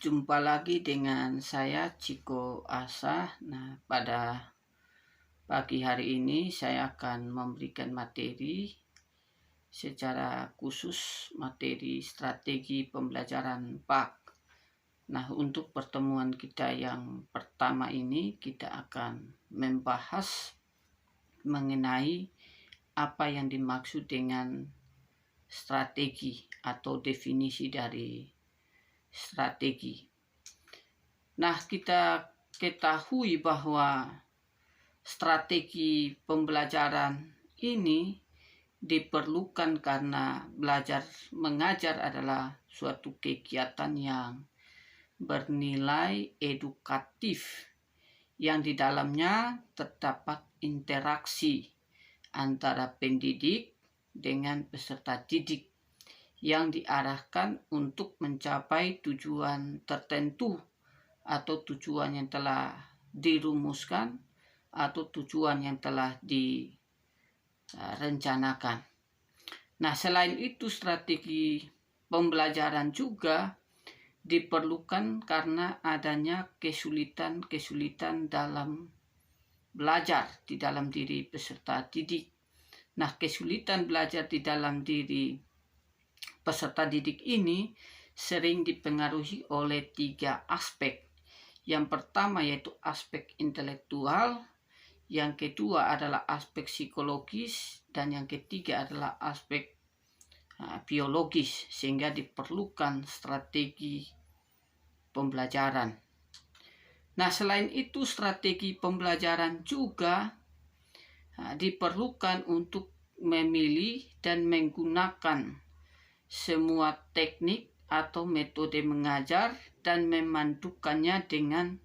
Jumpa lagi dengan saya Ciko Asa. Nah, pada pagi hari ini saya akan memberikan materi secara khusus materi strategi pembelajaran PAK. Nah, untuk pertemuan kita yang pertama ini kita akan membahas mengenai apa yang dimaksud dengan strategi atau definisi dari strategi. Nah, kita ketahui bahwa strategi pembelajaran ini diperlukan karena belajar mengajar adalah suatu kegiatan yang bernilai edukatif yang di dalamnya terdapat interaksi antara pendidik dengan peserta didik yang diarahkan untuk mencapai tujuan tertentu atau tujuan yang telah dirumuskan atau tujuan yang telah direncanakan. Nah, selain itu strategi pembelajaran juga diperlukan karena adanya kesulitan-kesulitan dalam belajar di dalam diri peserta didik. Nah, kesulitan belajar di dalam diri peserta didik ini sering dipengaruhi oleh 3 aspek. Yang pertama yaitu aspek intelektual, yang kedua adalah aspek psikologis, dan yang ketiga adalah aspek biologis, sehingga diperlukan strategi pembelajaran. Nah, selain itu strategi pembelajaran juga diperlukan untuk memilih dan menggunakan semua teknik atau metode mengajar dan memandukannya dengan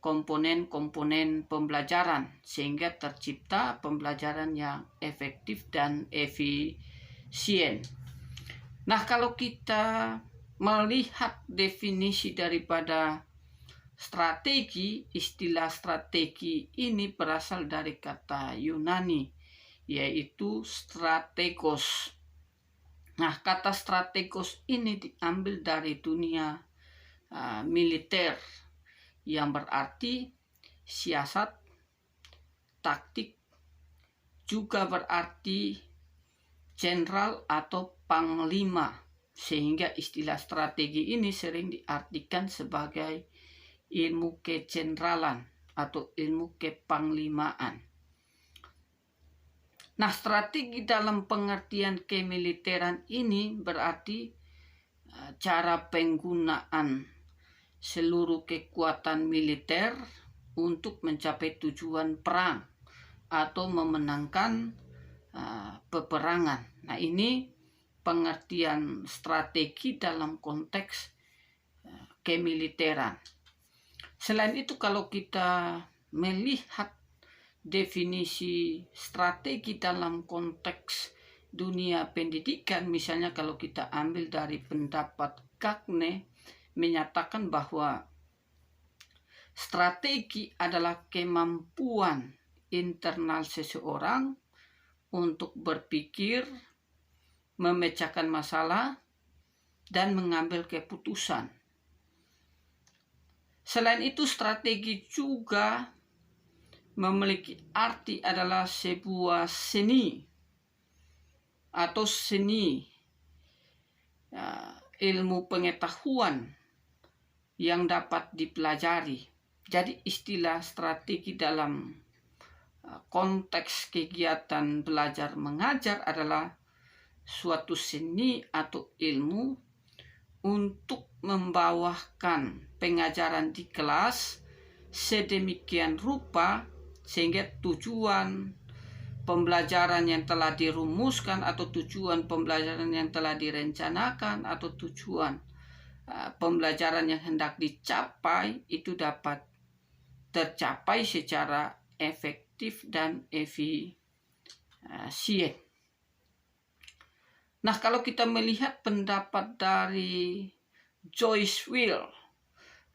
komponen-komponen pembelajaran sehingga tercipta pembelajaran yang efektif dan efisien. Nah, kalau kita melihat definisi daripada strategi, istilah strategi ini berasal dari kata Yunani yaitu strategos. Nah, kata strategos ini diambil dari dunia militer yang berarti siasat, taktik, juga berarti jenderal atau panglima, sehingga istilah strategi ini sering diartikan sebagai ilmu kejeneralan atau ilmu kepanglimaan. Nah, strategi dalam pengertian kemiliteran ini berarti cara penggunaan seluruh kekuatan militer untuk mencapai tujuan perang atau memenangkan peperangan. Nah, ini pengertian strategi dalam konteks kemiliteran. Selain itu, kalau kita melihat definisi strategi dalam konteks dunia pendidikan, misalnya kalau kita ambil dari pendapat Gagne, menyatakan bahwa strategi adalah kemampuan internal seseorang untuk berpikir, memecahkan masalah, dan mengambil keputusan. Selain itu, strategi juga memiliki arti adalah sebuah seni atau seni ilmu pengetahuan yang dapat dipelajari. Jadi istilah strategi dalam konteks kegiatan belajar mengajar adalah suatu seni atau ilmu untuk membawakan pengajaran di kelas sedemikian rupa sehingga tujuan pembelajaran yang telah dirumuskan atau tujuan pembelajaran yang telah direncanakan atau tujuan pembelajaran yang hendak dicapai itu dapat tercapai secara efektif dan efisien. Nah, kalau kita melihat pendapat dari Joyce Will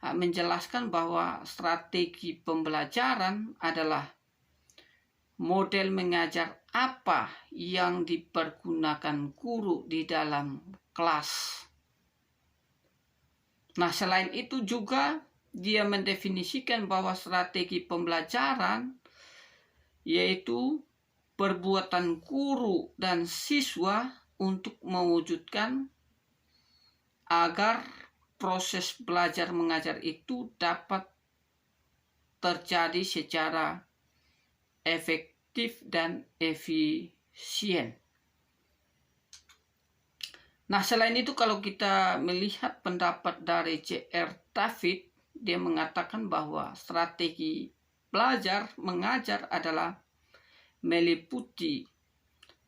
menjelaskan bahwa strategi pembelajaran adalah model mengajar apa yang dipergunakan guru di dalam kelas. Nah, selain itu juga dia mendefinisikan bahwa strategi pembelajaran yaitu perbuatan guru dan siswa untuk mewujudkan agar proses belajar mengajar itu dapat terjadi secara efektif dan efisien. Nah, selain itu kalau kita melihat pendapat dari C.R. David, dia mengatakan bahwa strategi belajar mengajar adalah meliputi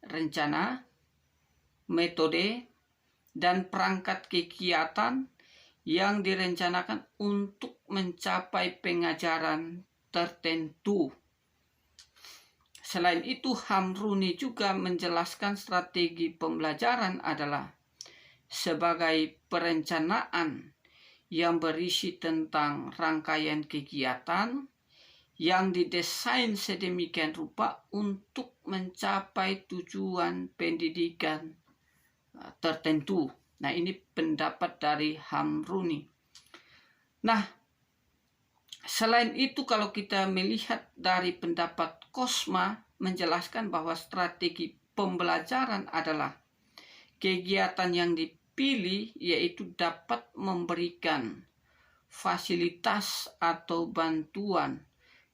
rencana, metode, dan perangkat kegiatan yang direncanakan untuk mencapai pengajaran tertentu. Selain itu, Hamruni juga menjelaskan strategi pembelajaran adalah sebagai perencanaan yang berisi tentang rangkaian kegiatan yang didesain sedemikian rupa untuk mencapai tujuan pendidikan tertentu. Nah, ini pendapat dari Hamruni. Nah, selain itu kalau kita melihat dari pendapat Kosma menjelaskan bahwa strategi pembelajaran adalah kegiatan yang dipilih yaitu dapat memberikan fasilitas atau bantuan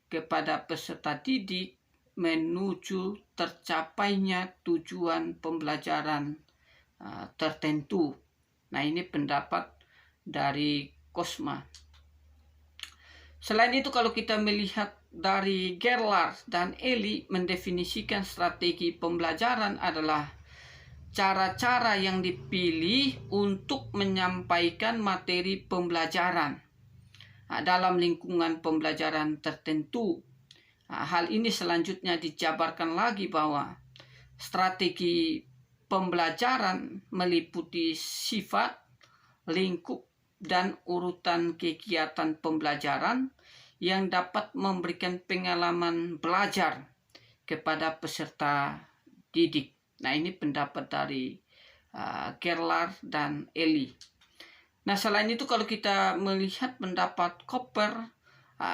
kepada peserta didik menuju tercapainya tujuan pembelajaran tertentu. Nah, ini pendapat dari Kosma. Selain itu kalau kita melihat dari Gerlach dan Eli mendefinisikan strategi pembelajaran adalah cara-cara yang dipilih untuk menyampaikan materi pembelajaran dalam lingkungan pembelajaran tertentu. Hal ini selanjutnya dijabarkan lagi bahwa strategi pembelajaran meliputi sifat, lingkup, dan urutan kegiatan pembelajaran yang dapat memberikan pengalaman belajar kepada peserta didik. Nah, ini pendapat dari Gerlach dan Eli. Nah, selain itu kalau kita melihat pendapat Cooper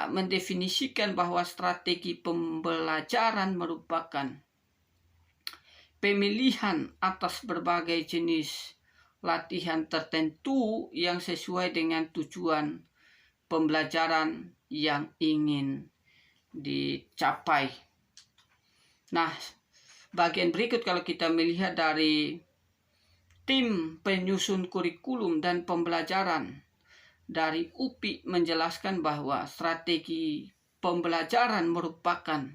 mendefinisikan bahwa strategi pembelajaran merupakan pemilihan atas berbagai jenis latihan tertentu yang sesuai dengan tujuan pembelajaran yang ingin dicapai. Nah, bagian berikut kalau kita melihat dari tim penyusun kurikulum dan pembelajaran dari UPI menjelaskan bahwa strategi pembelajaran merupakan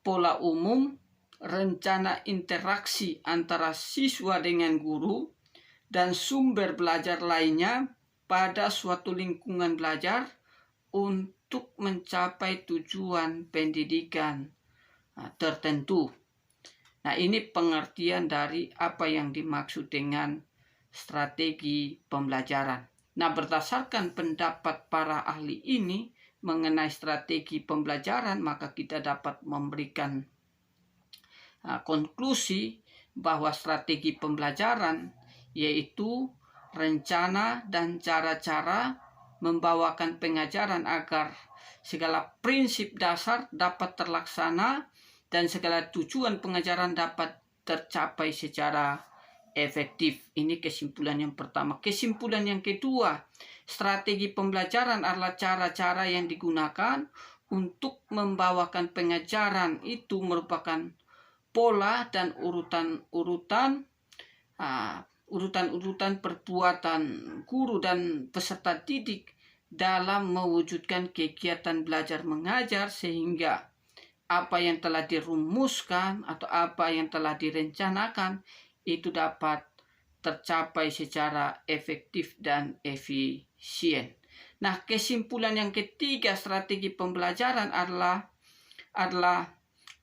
pola umum, rencana interaksi antara siswa dengan guru, dan sumber belajar lainnya pada suatu lingkungan belajar untuk mencapai tujuan pendidikan tertentu. Nah, ini pengertian dari apa yang dimaksud dengan strategi pembelajaran. Nah, berdasarkan pendapat para ahli ini mengenai strategi pembelajaran, maka kita dapat memberikan konklusi bahwa strategi pembelajaran yaitu rencana dan cara-cara membawakan pengajaran agar segala prinsip dasar dapat terlaksana dan segala tujuan pengajaran dapat tercapai secara efektif. Ini kesimpulan yang pertama. Kesimpulan yang kedua, strategi pembelajaran adalah cara-cara yang digunakan untuk membawakan pengajaran itu merupakan pola dan urutan-urutan perbuatan guru dan peserta didik dalam mewujudkan kegiatan belajar mengajar sehingga apa yang telah dirumuskan atau apa yang telah direncanakan itu dapat tercapai secara efektif dan efisien. Nah, kesimpulan yang ketiga strategi pembelajaran adalah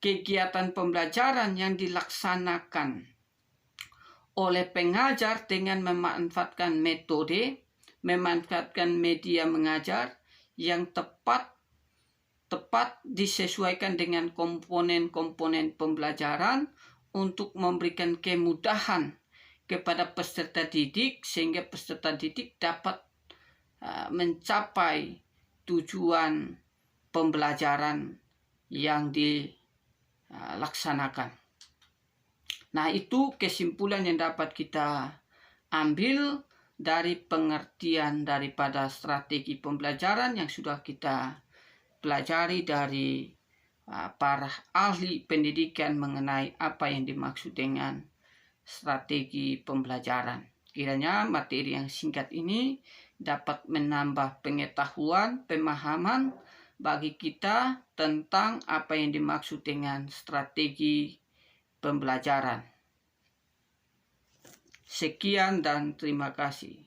kegiatan pembelajaran yang dilaksanakan oleh pengajar dengan memanfaatkan metode, memanfaatkan media mengajar yang tepat disesuaikan dengan komponen-komponen pembelajaran untuk memberikan kemudahan kepada peserta didik sehingga peserta didik dapat mencapai tujuan pembelajaran yang dilaksanakan. Nah, itu kesimpulan yang dapat kita ambil dari pengertian daripada strategi pembelajaran yang sudah kita pelajari dari para ahli pendidikan mengenai apa yang dimaksud dengan strategi pembelajaran. Kiranya materi yang singkat ini dapat menambah pengetahuan, pemahaman bagi kita tentang apa yang dimaksud dengan strategi pembelajaran. Sekian dan terima kasih.